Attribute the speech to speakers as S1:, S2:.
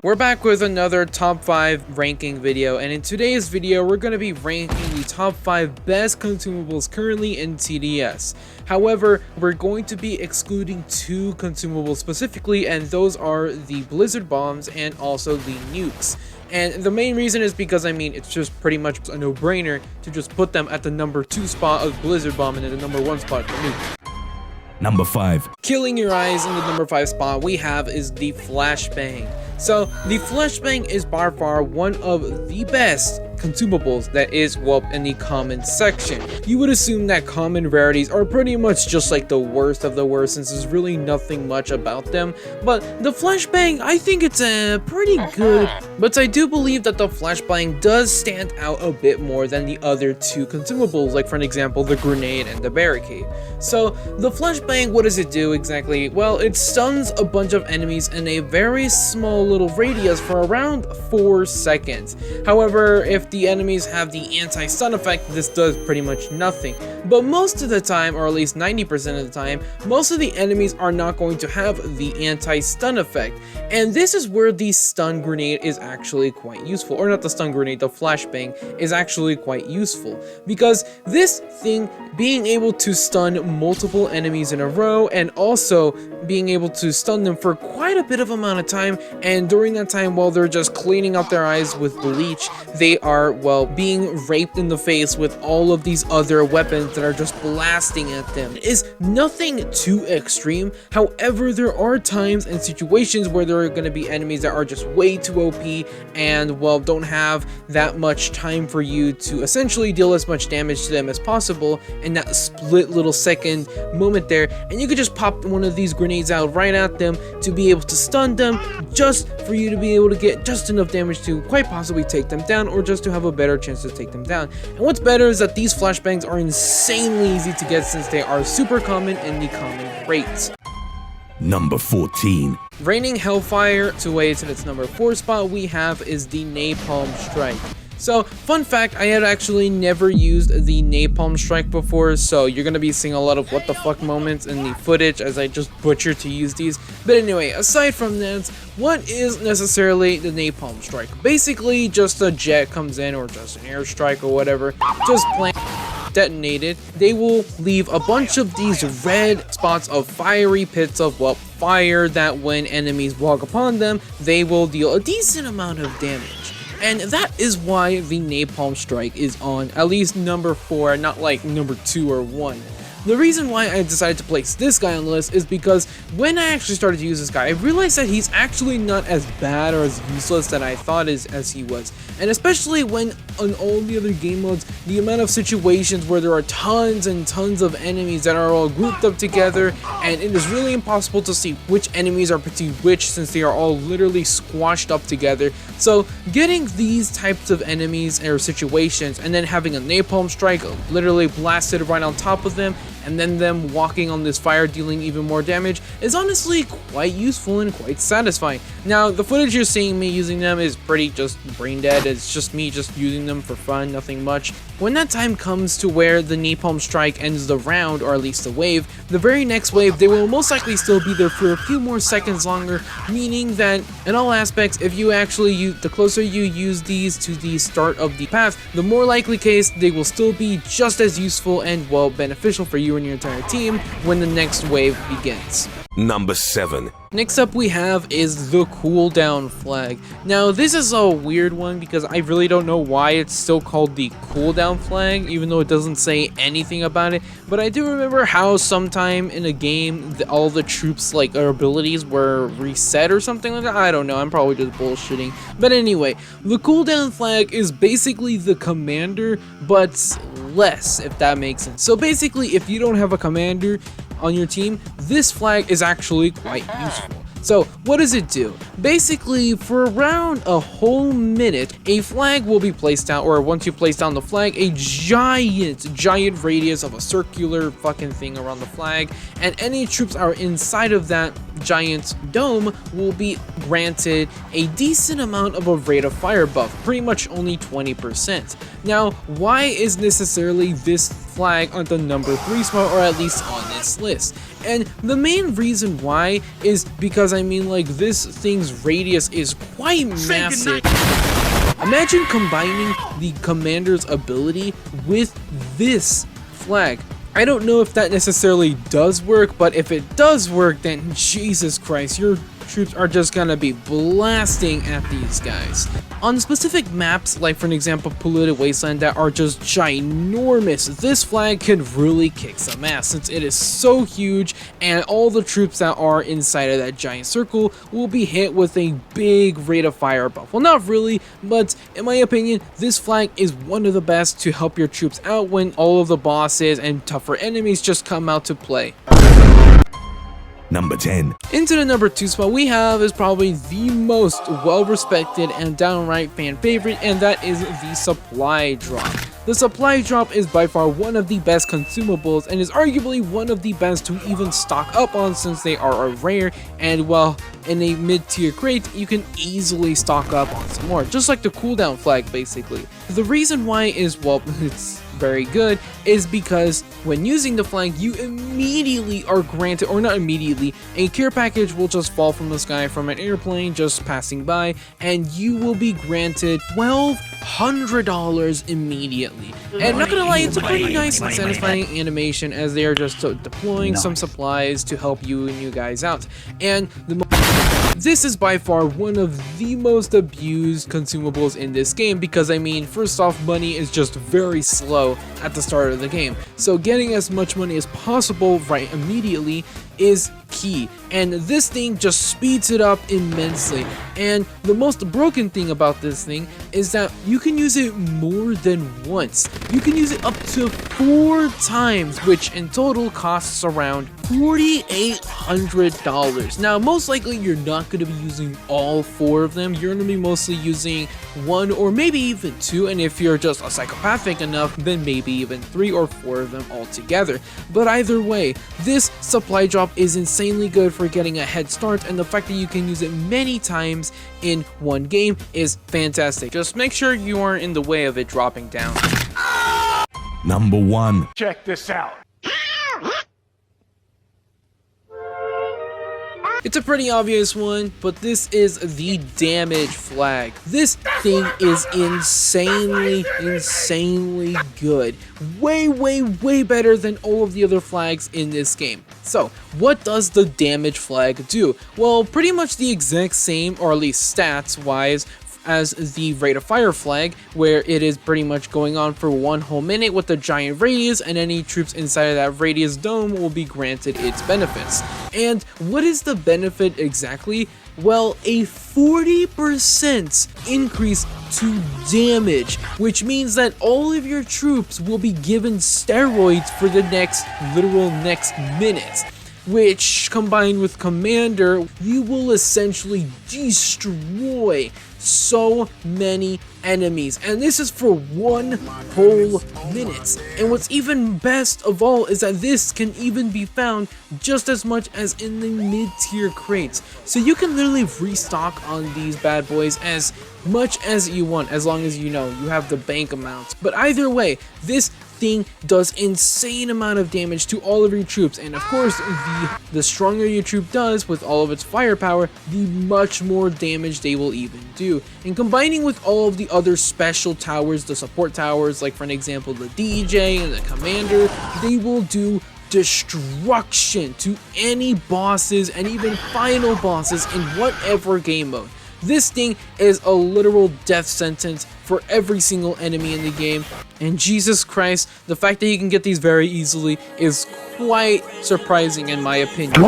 S1: We're back with another top 5 ranking video, and in today's video we're going to be ranking the top 5 best consumables currently in TDS. However, we're going to be excluding 2 consumables specifically, and those are the Blizzard Bombs and also the Nukes. And the main reason is because, I mean, it's just pretty much a no-brainer to just put them at the number 2 spot of Blizzard Bomb and at the number 1 spot the Nuke.
S2: Number 5.
S1: Killing your eyes in the number 5 spot we have is the Flashbang. So the Flashbang is by far one of the best consumables that is, well, in the common section. You would assume that common rarities are pretty much just like the worst of the worst, since there's really nothing much about them, but the Flashbang, I think it's pretty good, but I do believe that the Flashbang does stand out a bit more than the other 2 consumables, like for an example the grenade and the barricade. So the Flashbang, what does it do exactly? Well, it stuns a bunch of enemies in a very small little radius for around 4 seconds. However, if the enemies have the anti-stun effect, this does pretty much nothing. But most of the time, or at least 90% of the time, most of the enemies are not going to have the anti-stun effect. And this is where the stun grenade is actually quite useful. Or not the stun grenade, the flashbang is actually quite useful. Because this thing, being able to stun multiple enemies in a row, and also being able to stun them for quite a bit of amount of time, and during that time while they're just cleaning out their eyes with bleach, they are, well, being raped in the face with all of these other weapons that are just blasting at them. It is nothing too extreme. However, there are times and situations where there are going to be enemies that are just way too OP and, well, don't have that much time for you to essentially deal as much damage to them as possible in that split little second moment there, and you could just pop one of these grenades out right at them to be able to stun them, just for you to be able to get just enough damage to quite possibly take them down, or just to have a better chance to take them down. And what's better is that these flashbangs are insanely easy to get, since they are super common in the common rates.
S2: Number 14.
S1: Raining Hellfire to way to its number 4 spot we have is the Napalm Strike. So, fun fact, I had actually never used the Napalm Strike before, so you're going to be seeing a lot of what the fuck moments in the footage as I just butcher to use these. But anyway, aside from that, what is necessarily the Napalm Strike? Basically, just a jet comes in, or just an airstrike or whatever, just plain detonated. They will leave a bunch of these red spots of fiery pits of, well, fire that when enemies walk upon them, they will deal a decent amount of damage. And that is why the Napalm Strike is on at least number 4, not like number 2 or 1. The reason why I decided to place this guy on the list is because when I actually started to use this guy, I realized that he's actually not as bad or as useless that I thought as he was. And especially when on all the other game modes, the amount of situations where there are tons and tons of enemies that are all grouped up together, and it is really impossible to see which enemies are pretty which, since they are all literally squashed up together. So getting these types of enemies or situations, and then having a Napalm Strike literally blasted right on top of them, and then them walking on this fire dealing even more damage, is honestly quite useful and quite satisfying. Now, the footage you're seeing me using them is pretty just brain dead. It's just me just using them for fun, nothing much. When that time comes to where the Napalm Strike ends the round, or at least the wave, the very next wave, they will most likely still be there for a few more seconds longer, meaning that in all aspects, if you actually use, the closer you use these to the start of the path, the more likely case they will still be just as useful and, well, beneficial for you and your entire team when the next wave begins.
S2: Number 7.
S1: Next up we have is the cooldown flag. Now this is a weird one because I really don't know why it's still called the cooldown flag, even though it doesn't say anything about it. But I do remember how sometime in a game all the troops, like, their abilities were reset or something like that. I don't know, I'm probably just bullshitting. But anyway, the cooldown flag is basically the commander, but less, if that makes sense. So basically, if you don't have a commander on your team, this flag is actually quite useful. So what does it do? Basically, for around a whole minute, a flag will be placed down, or once you place down the flag, a giant radius of a circular fucking thing around the flag, and any troops are inside of that giant dome will be granted a decent amount of a rate of fire buff, pretty much only 20%. Now, why is necessarily this flag on the number 3 spot, or at least on this list? And the main reason why is because, I mean, like, this thing's radius is quite massive. Imagine combining the commander's ability with this flag. I don't know if that necessarily does work, but if it does work, then Jesus Christ, your troops are just gonna be blasting at these guys. On specific maps, like for an example Polluted Wasteland, that are just ginormous, this flag can really kick some ass since it is so huge, and all the troops that are inside of that giant circle will be hit with a big rate of fire buff. Well, not really, but in my opinion, this flag is one of the best to help your troops out when all of the bosses and tougher enemies just come out to play.
S2: Number 10.
S1: Into the number 2 spot we have is probably the most well-respected and downright fan favorite, and that is the supply drop. The supply drop is by far one of the best consumables and is arguably one of the best to even stock up on, since they are a rare, and well, in a mid-tier crate you can easily stock up on some more, just like the cooldown flag basically. The reason why is, well, it's very good, is because when using the flag you immediately are granted, or not immediately, a care package will just fall from the sky from an airplane just passing by, and you will be granted $1,200 immediately. And I'm not gonna lie, it's a pretty nice and satisfying animation as they are just deploying some supplies to help you and you guys out. And this is by far one of the most abused consumables in this game because, I mean, first off, money is just very slow at the start of the game. So getting as much money as possible right immediately is key, and this thing just speeds it up immensely. And the most broken thing about this thing is that you can use it more than once. You can use it up to 4 times, which in total costs around $4,800. Now, most likely you're not going to be using all 4 of them. You're going to be mostly using 1 or maybe even 2, and if you're just a psychopathic enough, then maybe even 3 or 4 of them altogether. But either way, this supply drop is insanely good for getting a head start, and the fact that you can use it many times in one game is fantastic. Just make sure you aren't in the way of it dropping down.
S2: Number 1.
S3: Check this out.
S1: It's a pretty obvious one, but this is the damage flag. This thing is insanely good. Way better than all of the other flags in this game. So, what does the damage flag do? Well, pretty much the exact same, or at least stats-wise, as the rate of fire flag, where it is pretty much going on for 1 whole minute with a giant radius, and any troops inside of that radius dome will be granted its benefits. And what is the benefit exactly? Well, a 40% increase to damage, which means that all of your troops will be given steroids for the next minute, which combined with Commander, you will essentially destroy so many enemies, and this is for 1 whole minute. And what's even best of all is that this can even be found just as much as in the mid-tier crates, so you can literally restock on these bad boys as much as you want, as long as you know you have the bank amount. But either way, this thing does insane amount of damage to all of your troops, and of course the stronger your troop does with all of its firepower, the much more damage they will even do. And combining with all of the other special towers, the support towers, like for an example the DJ and the Commander, they will do destruction to any bosses and even final bosses in whatever game mode. This thing is a literal death sentence for every single enemy in the game, and Jesus Christ, the fact that you can get these very easily is quite surprising in my opinion.